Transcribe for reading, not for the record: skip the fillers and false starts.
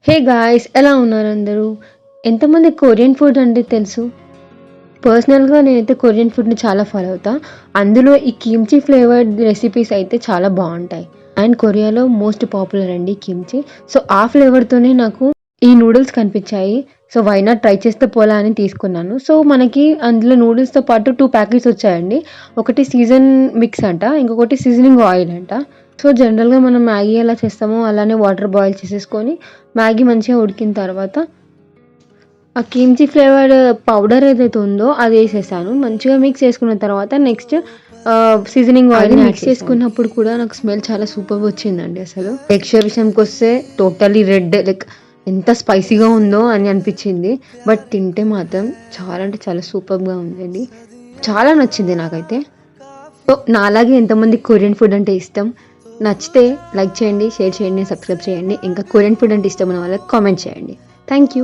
Hey guys, ఎలా ఉన్నారు అందరూ? ఎంతమంది కొరియన్ ఫుడ్ అంటే తెలుసు? పర్సనల్‌గా నేనైతే కొరియన్ ఫుడ్‌ని చాలా ఫాలో అవుతా. అందులో ఈ కిమ్చి ఫ్లేవర్డ్ రెసిపీస్ అయితే చాలా బావుంటాయి. అండ్ కొరియాలో మోస్ట్ పాపులర్ అండి కిమ్చి. సో, ఆ ఫ్లేవర్‌తోనే నాకు ఈ నూడిల్స్ కనిపించాయి. సో, వై నాట్ ట్రై చేస్తే పోలా అని తీసుకున్నాను. సో, మనకి అందులో నూడిల్స్‌తో పాటు 2 ప్యాకెట్స్ వచ్చాయండి. ఒకటి సీజన్ మిక్స్ అంట. ఇంకొకటి సీజనింగ్ ఆయిల్ అంట. సో, జనరల్‌గా మనం మ్యాగీ ఎలా చేస్తామో అలానే వాటర్ బాయిల్ చేసేసుకొని మ్యాగీ మంచిగా ఉడికిన తర్వాత ఆ కిమ్చి ఫ్లేవర్డ్ పౌడర్ ఏదైతే ఉందో అది వేసేసాను. మంచిగా మిక్స్ చేసుకున్న తర్వాత నెక్స్ట్ సీజనింగ్ ఆయిల్‌ని మిక్స్ చేసుకున్నప్పుడు కూడా నాకు స్మెల్ చాలా సూపర్‌గా వచ్చిందండి అసలు. టెక్స్చర్ విషయంకొస్తే టోటల్లీ రెడ్ లైక్ ఎంత స్పైసీగా ఉందో అని అనిపించింది. బట్ తింటే మాత్రం చాలా అంటే చాలా సూపర్‌గా ఉందండి. చాలా నచ్చింది నాకైతే. సో, నాలాగే ఎంతమందికి కొరియన్ ఫుడ్ అంటే ఇష్టం? నచ్చితే లైక్ చేయండి, షేర్ చేయండి, సబ్స్క్రైబ్ చేయండి. ఇంకా కొరియన్ ఫుడ్ అంటే ఇష్టమున్న వాళ్ళకి కామెంట్ చేయండి. Thank you.